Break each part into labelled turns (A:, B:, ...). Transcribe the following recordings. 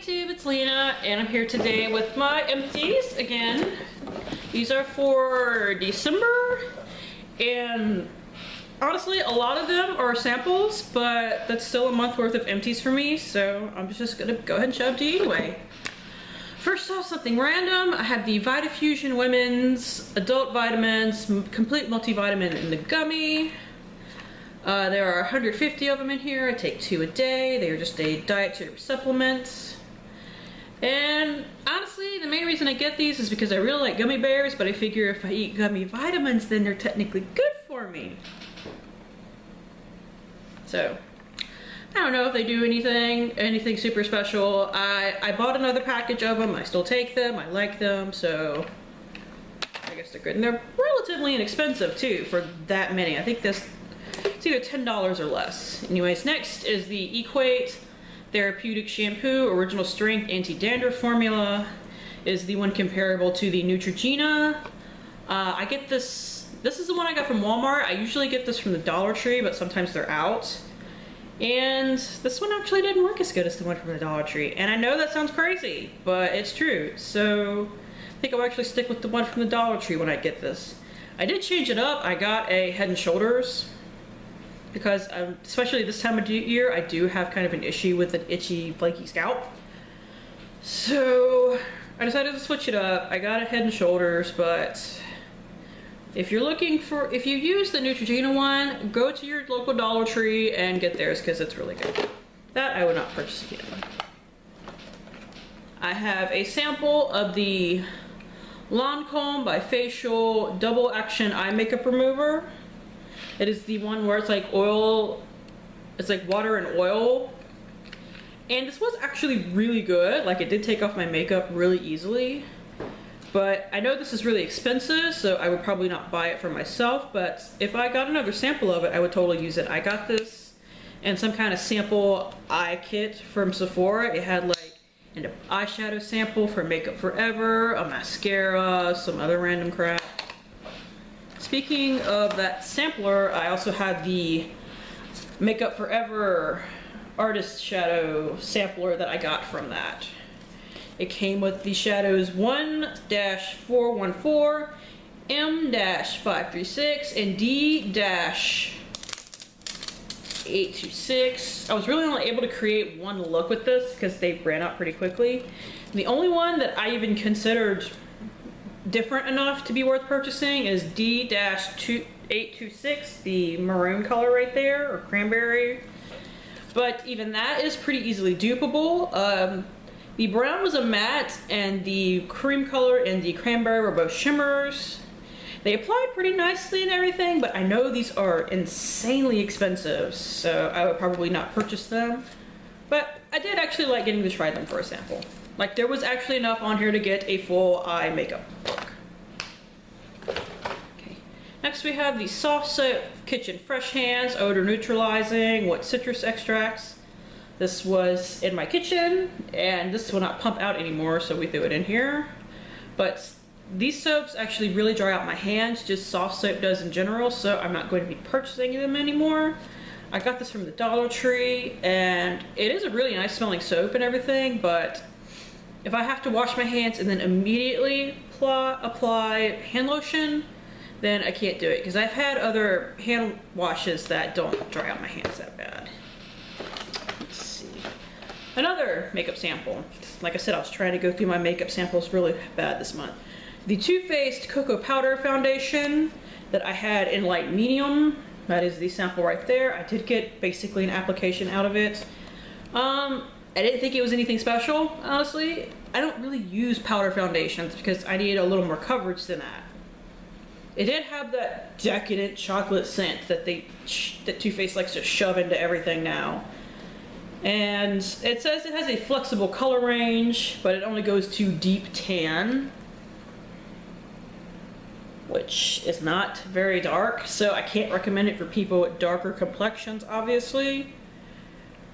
A: YouTube, it's Lena, and I'm here today with my empties again. These are for December, and honestly, a lot of them are samples, but that's still a month worth of empties for me, so I'm just gonna go ahead and show them to you anyway. First off, something random. I have the Vitafusion Women's Adult Vitamins Complete Multivitamin in the gummy. There are 150 of them in here. I take 2 a day. They are just a dietary supplement. And honestly, the main reason I get these is because I really like gummy bears, but I figure if I eat gummy vitamins, then they're technically good for me. So, I don't know if they do anything super special. I bought another package of them. I still take them. I like them, so I guess they're good. And they're relatively inexpensive too for that many. I think this it's either $10 or less. Anyways, next is the Equate Therapeutic Shampoo Original Strength Anti-Dandruff Formula. Is the one comparable to the Neutrogena. I get this is the one I got from Walmart. I usually get this from the Dollar Tree, but sometimes they're out. And this one actually didn't work as good as the one from the Dollar Tree. And I know that sounds crazy, but it's true. So I think I'll actually stick with the one from the Dollar Tree when I get this. I did change it up. I got a Head and Shoulders because especially this time of year, I do have kind of an issue with an itchy, flaky scalp. So I decided to switch it up. I got a Head and Shoulders, but if you use the Neutrogena one, go to your local Dollar Tree and get theirs because it's really good. That I would not purchase again. I have a sample of the Lancome by Facial Double Action Eye Makeup Remover. It is the one where it's like oil, it's like water and oil. And this was actually really good. Like, it did take off my makeup really easily. But I know this is really expensive, so I would probably not buy it for myself, but if I got another sample of it, I would totally use it. I got this in some kind of sample eye kit from Sephora. It had like an eyeshadow sample for Makeup Forever, a mascara, some other random crap. Speaking of that sampler, I also had the Makeup Forever Artist Shadow sampler that I got from that. It came with the shadows 1-414, M-536, and D-826. I was really only able to create one look with this because they ran out pretty quickly. And the only one that I even considered different enough to be worth purchasing is D-826, the maroon color right there, or cranberry. But even that is pretty easily dupable. The brown was a matte, and the cream color and the cranberry were both shimmers. They applied pretty nicely and everything, but I know these are insanely expensive, so I would probably not purchase them. But I did actually like getting to try them for a sample. Like, there was actually enough on here to get a full eye makeup look. Okay. Next we have the Soft Soap Kitchen Fresh Hands Odor Neutralizing with Citrus Extracts. This was in my kitchen, and this will not pump out anymore, so we threw it in here. But these soaps actually really dry out my hands, just soft soap does in general, so I'm not going to be purchasing them anymore. I got this from the Dollar Tree, and it is a really nice smelling soap and everything, but if I have to wash my hands and then immediately apply hand lotion, then I can't do it, because I've had other hand washes that don't dry out my hands that bad. Another makeup sample. Like I said, I was trying to go through my makeup samples really bad this month. The Too Faced Cocoa Powder Foundation that I had in light medium. That is the sample right there. I did get basically an application out of it. I didn't think it was anything special, honestly. I don't really use powder foundations because I need a little more coverage than that. It did have that decadent chocolate scent that Too Faced likes to shove into everything now. And it says it has a flexible color range, but it only goes to deep tan, which is not very dark, so I can't recommend it for people with darker complexions, obviously.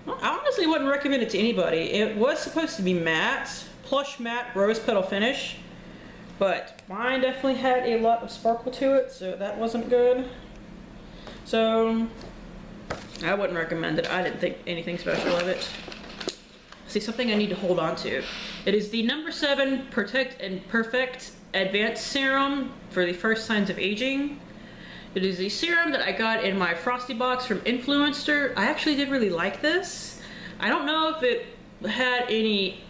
A: Well, I honestly wouldn't recommend it to anybody. It was supposed to be matte, plush matte rose petal finish, but mine definitely had a lot of sparkle to it, so that wasn't good. So I wouldn't recommend it. I didn't think anything special of it. see, something I need to hold on to. It is the number 7 Protect and Perfect Advanced Serum for the first signs of aging. It is a serum that I got in my Frosty box from Influencer. I actually did really like this. I don't know if it had any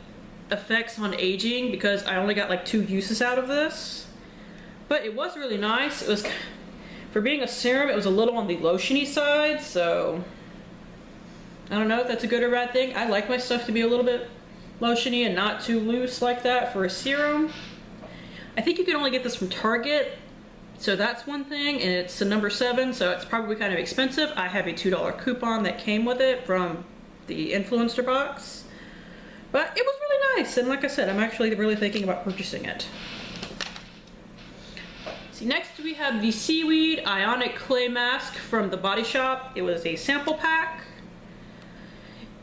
A: effects on aging because I only got like 2 uses out of this. But it was really nice. It was, for being a serum, it was a little on the lotiony side, so I don't know if that's a good or bad thing. I like my stuff to be a little bit lotiony and not too loose like that for a serum. I think you can only get this from Target, so that's one thing, and it's a number 7, so it's probably kind of expensive. I have a $2 coupon that came with it from the Influencer box, but it was really nice, and like I said, I'm actually really thinking about purchasing it. See, next we have the Seaweed Ionic Clay Mask from The Body Shop. It was a sample pack.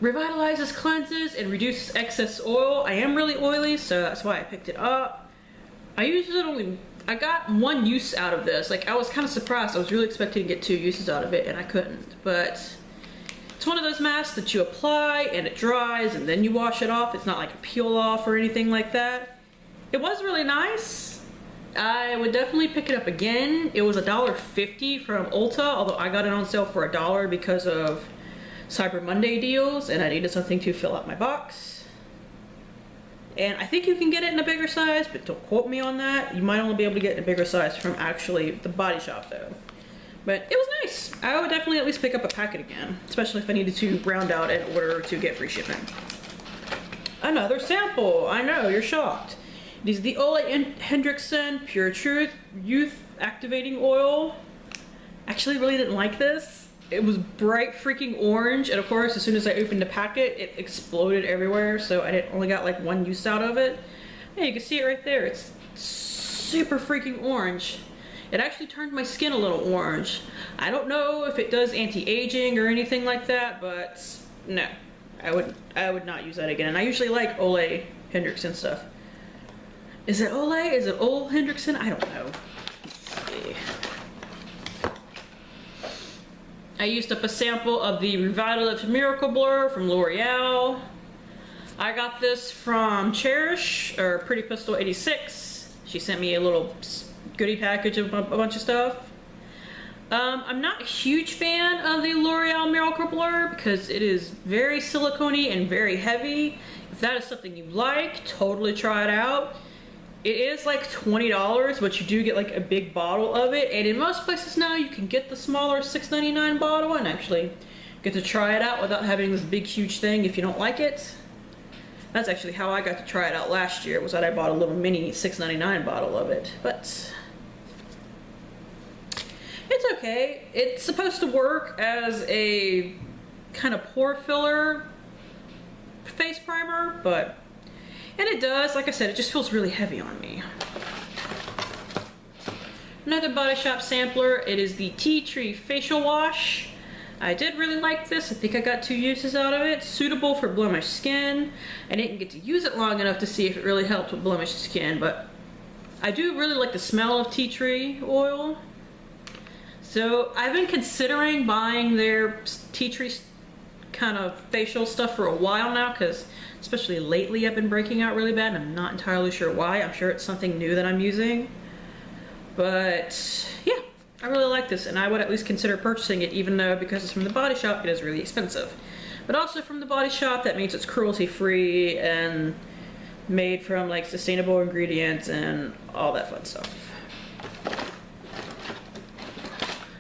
A: Revitalizes, cleanses, and reduces excess oil. I am really oily, so that's why I picked it up. I got 1 use out of this. Like, I was kind of surprised. I was really expecting to get 2 uses out of it, and I couldn't. But it's one of those masks that you apply, and it dries, and then you wash it off. It's not like a peel off or anything like that. It was really nice. I would definitely pick it up again. It was $1.50 from Ulta, although I got it on sale for $1 because of Cyber Monday deals, and I needed something to fill out my box. And I think you can get it in a bigger size, but don't quote me on that. You might only be able to get it in a bigger size from actually The Body Shop though. But it was nice. I would definitely at least pick up a packet again, especially if I needed to round out an order to get free shipping. Another sample. I know, you're shocked. It is the Ole Hendrickson Pure Truth Youth Activating Oil. Actually really didn't like this. It was bright freaking orange, and of course as soon as I opened the packet it exploded everywhere, so I only got like 1 use out of it. Yeah, you can see it right there. It's super freaking orange. It actually turned my skin a little orange. I don't know if it does anti-aging or anything like that, but no, I would not use that again. And I usually like Ole Hendrickson stuff. Is it Ole? Is it Ole Hendrickson? I don't know. Let's see. I used up a sample of the Revitalift Miracle Blur from L'Oreal. I got this from Cherish, or Pretty Pistol 86. She sent me a little goodie package of a bunch of stuff. I'm not a huge fan of the L'Oreal Miracle Blur because it is very silicone-y and very heavy. If that is something you like, totally try it out. It is like $20, but you do get like a big bottle of it, and in most places now you can get the smaller $6.99 bottle and actually get to try it out without having this big huge thing if you don't like it. That's actually how I got to try it out last year, was that I bought a little mini $6.99 bottle of it. But it's okay. It's supposed to work as a kind of pore filler face primer, but and it does, like I said, it just feels really heavy on me. Another Body Shop sampler, it is the Tea Tree Facial Wash. I did really like this. I think I got 2 uses out of it. Suitable for blemished skin. I didn't get to use it long enough to see if it really helped with blemished skin, but I do really like the smell of tea tree oil. So I've been considering buying their tea tree kind of facial stuff for a while now, because especially lately I've been breaking out really bad and I'm not entirely sure why. I'm sure it's something new that I'm using. But yeah, I really like this, and I would at least consider purchasing it, even though because it's from The Body Shop it is really expensive. But also from The Body Shop, that means it's cruelty free and made from like sustainable ingredients and all that fun stuff.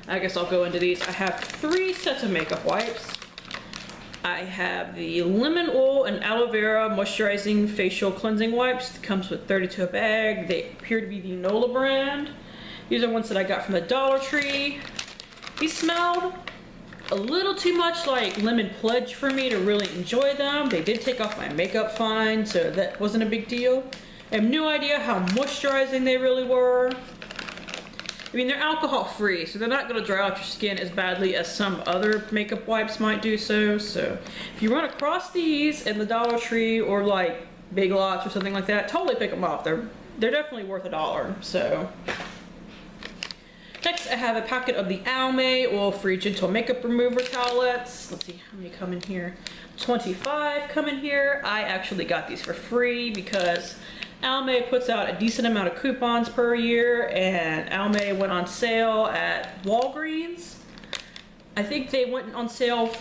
A: I guess I'll go into these. I have 3 sets of makeup wipes. I have the lemon oil and aloe vera moisturizing facial cleansing wipes. It comes with 32 a bag. They appear to be the Nola brand. These are ones that I got from the Dollar Tree. These smelled a little too much like Lemon Pledge for me to really enjoy them. They did take off my makeup fine, so that wasn't a big deal. I have no idea how moisturizing they really were. I mean, they're alcohol free, so they're not going to dry out your skin as badly as some other makeup wipes might do so. So if you run across these in the Dollar Tree or like Big Lots or something like that, totally pick them up. They're definitely worth $1. So Next, I have a packet of the Almay Oil-Free Gentle Makeup Remover Towelettes. Let's see how many come in here. 25 come in here. I actually got these for free because Almay puts out a decent amount of coupons per year, and Almay went on sale at Walgreens. I think they went on sale,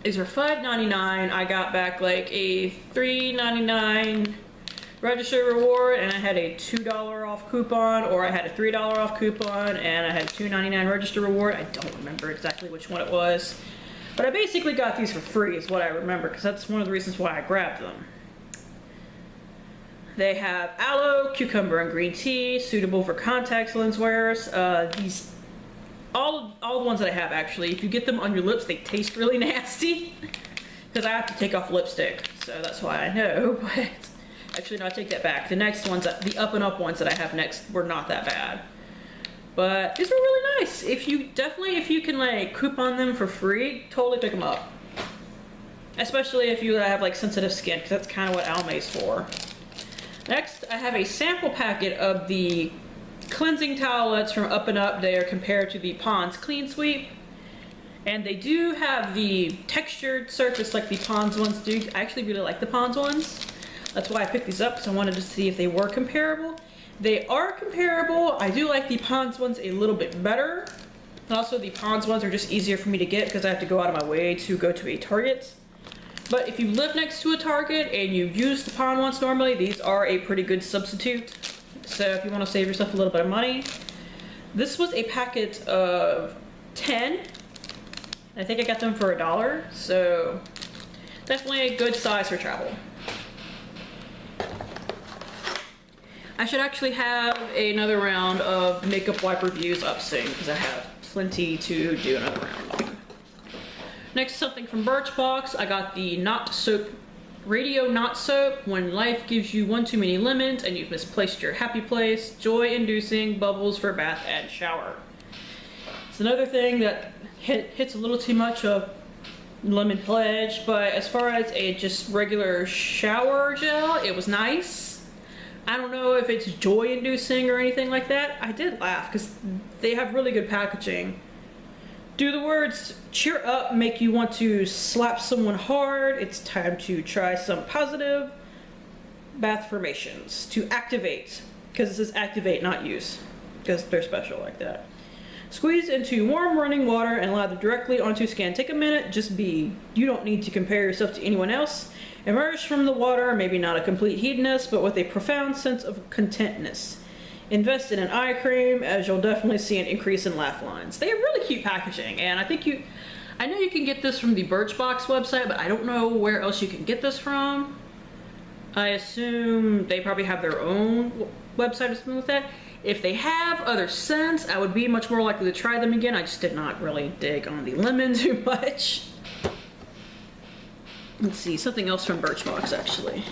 A: these are $5.99. I got back like a $3.99 register reward, and I had a $2 off coupon, or I had a $3 off coupon, and I had a $2.99 register reward. I don't remember exactly which one it was, but I basically got these for free is what I remember, because that's one of the reasons why I grabbed them. They have aloe, cucumber, and green tea, suitable for contact lens wearers. These, all the ones that I have actually, if you get them on your lips, they taste really nasty, because I have to take off lipstick, so that's why I know, but actually, no, I take that back. The next ones, the Up and Up ones that I have next were not that bad. But these were really nice. If you can like coupon them for free, totally pick them up. Especially if you have like sensitive skin, because that's kind of what Almay's for. Next, I have a sample packet of the cleansing towelettes from Up and Up. They are compared to the Pond's Clean Sweep. And they do have the textured surface like the Pond's ones do. I actually really like the Pond's ones. That's why I picked these up, because I wanted to see if they were comparable. They are comparable. I do like the Pond's ones a little bit better. And also the Pond's ones are just easier for me to get because I have to go out of my way to go to a Target. But if you live next to a Target and you use the Pond ones normally, these are a pretty good substitute. So if you want to save yourself a little bit of money. This was a packet of 10. I think I got them for $1. So definitely a good size for travel. I should actually have another round of makeup wipe reviews up soon because I have plenty to do another round on. Next, something from Birchbox. I got the Not Soap, Radio Not Soap. When life gives you one too many lemons and you've misplaced your happy place, joy-inducing bubbles for bath and shower. It's another thing that hits a little too much of lemon pledge, but as far as a just regular shower gel, it was nice. I don't know if it's joy-inducing or anything like that. I did laugh because they have really good packaging. Do the words cheer up make you want to slap someone hard? It's time to try some positive bath formations to activate, because this is activate, not use, because they're special like that. Squeeze into warm running water and lather directly onto skin. Take a minute, just be. You don't need to compare yourself to anyone else. Emerge from the water, maybe not a complete hedonist, but with a profound sense of contentness. Invest in an eye cream, as you'll definitely see an increase in laugh lines. They have really cute packaging, and I know you can get this from the Birchbox website, but I don't know where else you can get this from. I assume they probably have their own website or something like that. If they have other scents, I would be much more likely to try them again. I just did not really dig on the lemon too much. Let's see, something else from Birchbox actually.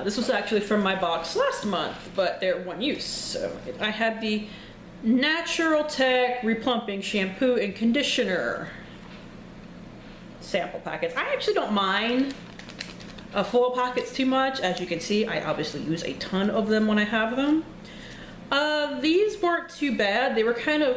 A: This was actually from my box last month, but they're one use. So I had the Natural Tech Replumping Shampoo and Conditioner sample packets. I actually don't mind full packets too much. As you can see, I obviously use a ton of them when I have them. These weren't too bad. They were kind of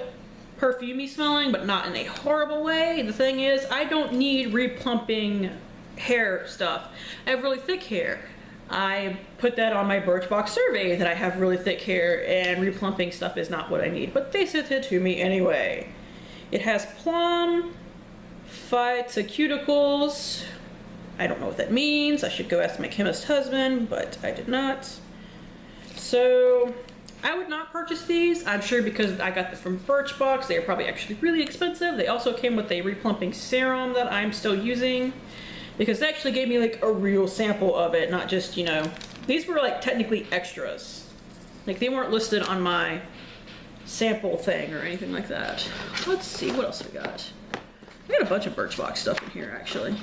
A: perfumey smelling, but not in a horrible way. The thing is, I don't need replumping hair stuff. I have really thick hair. I put that on my Birchbox survey that I have really thick hair and replumping stuff is not what I need, but they sent it to me anyway. It has plum, phytocuticles. I don't know what that means. I should go ask my chemist husband, but I did not. So I would not purchase these. I'm sure because I got them from Birchbox, they are probably actually really expensive. They also came with a replumping serum that I'm still using, because they actually gave me like a real sample of it, not just, you know, these were like technically extras. Like they weren't listed on my sample thing or anything like that. Let's see, what else we got? We got a bunch of Birchbox stuff in here actually.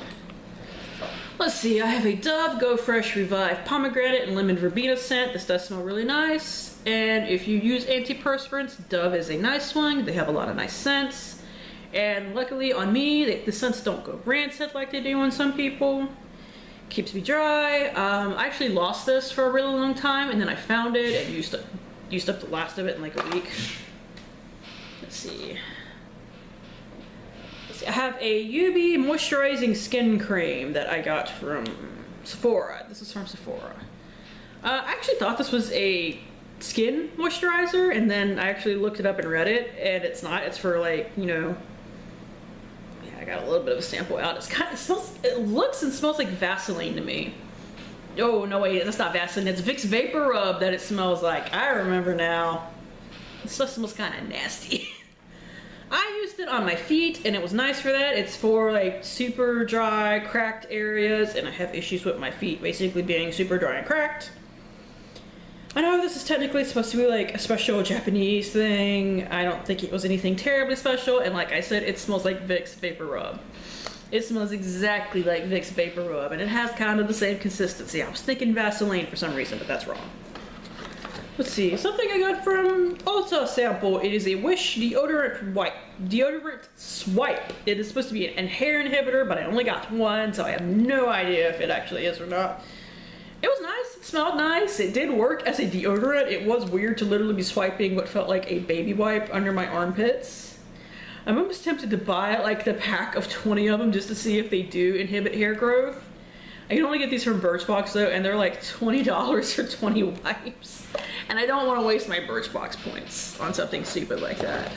A: Let's see, I have a Dove Go Fresh Revive Pomegranate and Lemon Verbena scent. This does smell really nice. And if you use antiperspirants, Dove is a nice one. They have a lot of nice scents. And luckily on me, the scents don't go rancid like they do on some people. Keeps me dry. I actually lost this for a really long time, and then I found it and used up the last of it in like a week. Let's see. I have a UV moisturizing skin cream that I got from Sephora. This is from Sephora. I actually thought this was a skin moisturizer, and then I actually looked it up and read it, and it's not. It's for, like, you know, yeah, I got a little bit of a sample out. It looks and smells like Vaseline to me. Oh, no, wait, that's not Vaseline. It's Vicks Vapor Rub that it smells like. I remember now. This stuff smells kind of nasty. I used it on my feet, and it was nice for that. It's for, like, super dry, cracked areas, and I have issues with my feet basically being super dry and cracked. I know this is technically supposed to be like a special Japanese thing. I don't think it was anything terribly special, and like I said, it smells like Vicks Vapor Rub. It smells exactly like Vicks Vapor Rub, and it has kind of the same consistency. I was thinking Vaseline for some reason, but that's wrong. Let's see, something I got from Ulta sample. It is a Wish deodorant swipe. It is supposed to be a hair inhibitor, but I only got one, so I have no idea if it actually is or not. It was nice, it smelled nice, it did work as a deodorant. It was weird to literally be swiping what felt like a baby wipe under my armpits. I'm almost tempted to buy like the pack of 20 of them just to see if they do inhibit hair growth. I can only get these from Birchbox though, and they're like $20 for 20 wipes. And I don't want to waste my Birchbox points on something stupid like that.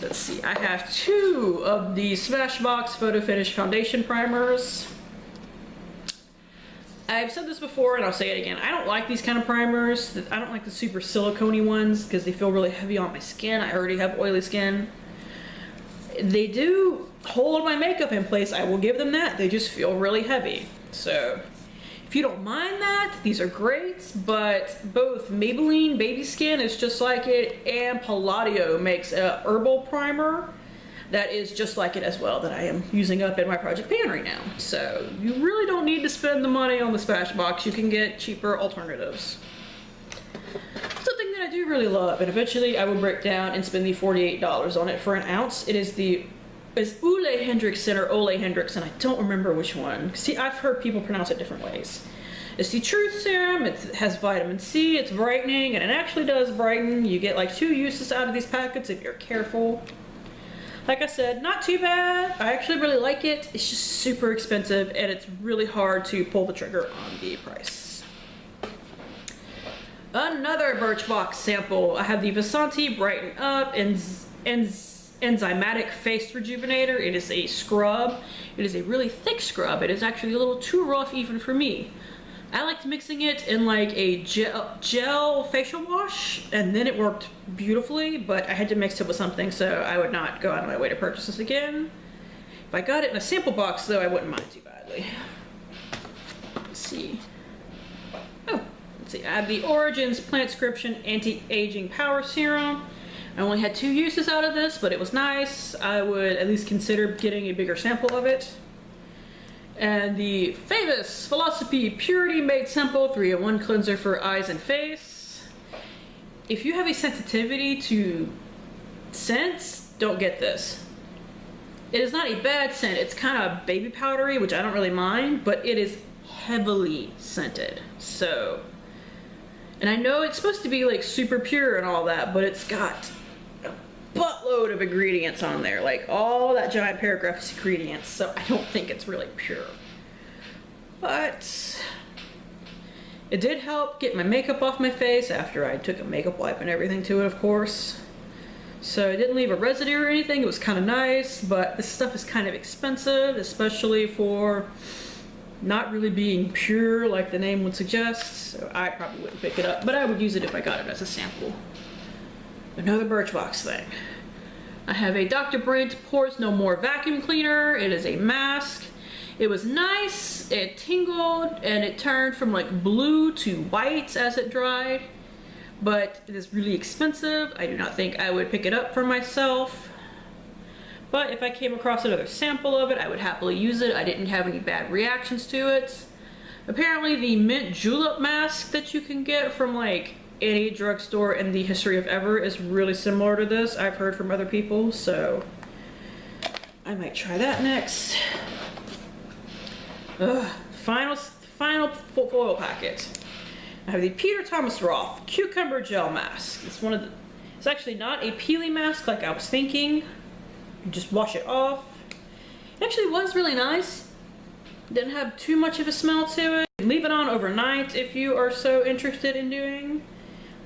A: Let's see, I have 2 of the Smashbox Photo Finish Foundation Primers. I've said this before and I'll say it again. I don't like these kind of primers. I don't like the super silicone-y ones because they feel really heavy on my skin. I already have oily skin. They do hold my makeup in place, I will give them that. They just feel really heavy. So if you don't mind that, these are great, but both Maybelline Baby Skin is just like it, and Palladio makes a herbal primer that is just like it as well that I am using up in my project pan right now. So you really don't need to spend the money on the Smashbox. You can get cheaper alternatives. Something that I do really love, and eventually I will break down and spend the $48 on it for an ounce. It is Ole Henriksen or Ole Henriksen. I don't remember which one. See, I've heard people pronounce it different ways. It's the Truth Serum. It has vitamin C. It's brightening, and it actually does brighten. You get like 2 uses out of these packets if you're careful. Like I said, not too bad. I actually really like it. It's just super expensive, and it's really hard to pull the trigger on the price. Another Birchbox sample. I have the Vasanti Brighten Up Enzymatic Face Rejuvenator. It is a scrub. It is a really thick scrub. It is actually a little too rough even for me. I liked mixing it in like a gel facial wash, and then it worked beautifully, but I had to mix it with something, so I would not go out of my way to purchase this again. If I got it in a sample box, though, I wouldn't mind too badly. Let's see. Oh, let's see. I have the Origins Plant-Scription Anti-Aging Power Serum. I only had 2 uses out of this, but it was nice. I would at least consider getting a bigger sample of it. And the famous Philosophy Purity Made Simple 3-in-1 Cleanser for Eyes and Face. If you have a sensitivity to scents, don't get this. It is not a bad scent. It's kind of baby powdery, which I don't really mind, but it is heavily scented. So, and I know it's supposed to be like super pure and all that, but it's got a buttload of ingredients on there, like all that giant paragraph is ingredients, so I don't think it's really pure. But it did help get my makeup off my face after I took a makeup wipe and everything to it, of course. So it didn't leave a residue or anything. It was kind of nice, but this stuff is kind of expensive, especially for not really being pure like the name would suggest, so I probably wouldn't pick it up, but I would use it if I got it as a sample. Another Birchbox thing. I have a Dr. Brandt Pores No More Vacuum Cleaner. It is a mask. It was nice, it tingled, and it turned from like blue to white as it dried, but it is really expensive. I do not think I would pick it up for myself. But if I came across another sample of it, I would happily use it. I didn't have any bad reactions to it. Apparently the mint julep mask that you can get from like any drugstore in the history of ever is really similar to this. I've heard from other people, so I might try that next. Final foil packet. I have the Peter Thomas Roth Cucumber Gel Mask. It's one of the It's actually not a peely mask like I was thinking. You just wash it off. It actually was really nice. Didn't have too much of a smell to it. Leave it on overnight if you are so interested in doing,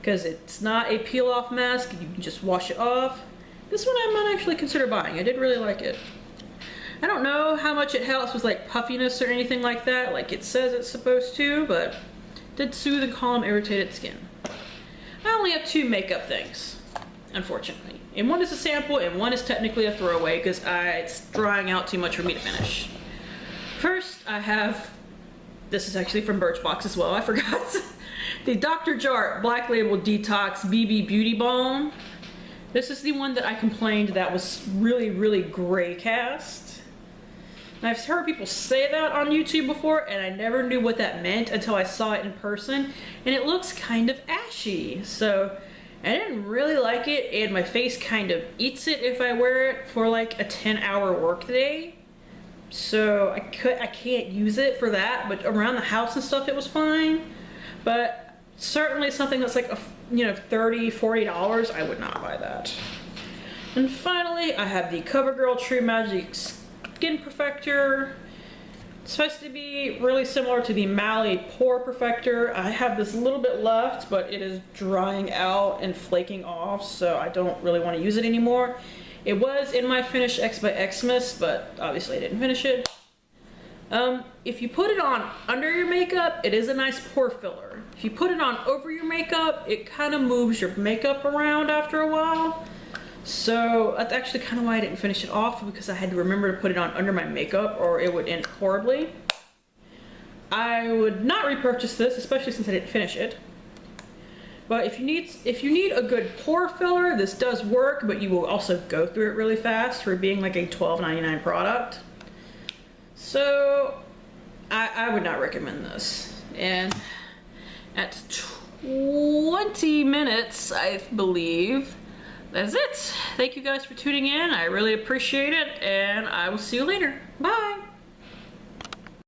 A: because it's not a peel off mask. You can just wash it off. This one I might actually consider buying. I did really like it. I don't know how much it helps with like puffiness or anything like that, like it says it's supposed to, but it did soothe and calm irritated skin. I only have 2 makeup things, unfortunately. And one is a sample and one is technically a throwaway because it's drying out too much for me to finish. First, I have, this is actually from Birchbox as well, I forgot. The Dr. Jart Black Label Detox BB Beauty Balm. This is the one that I complained that was really, really gray cast. And I've heard people say that on YouTube before, and I never knew what that meant until I saw it in person. And it looks kind of ashy, so I didn't really like it, and my face kind of eats it if I wear it for like a 10-hour work day. So I can't use it for that, but around the house and stuff it was fine. But certainly something that's like, $30, $40, I would not buy that. And finally, I have the CoverGirl True Magic Skin Perfector. It's supposed to be really similar to the Mally Pore Perfector. I have this little bit left, but it is drying out and flaking off, so I don't really want to use it anymore. It was in my Finish X by Xmas, but obviously I didn't finish it. If you put it on under your makeup, it is a nice pore filler. If you put it on over your makeup, it kind of moves your makeup around after a while. So that's actually kind of why I didn't finish it off, because I had to remember to put it on under my makeup or it would end horribly. I would not repurchase this, especially since I didn't finish it. But if you need a good pore filler, this does work, but you will also go through it really fast for being like a $12.99 product. So I would not recommend this. And at 20 minutes, I believe, that's it. Thank you guys for tuning in. I really appreciate it, and I will see you later. Bye.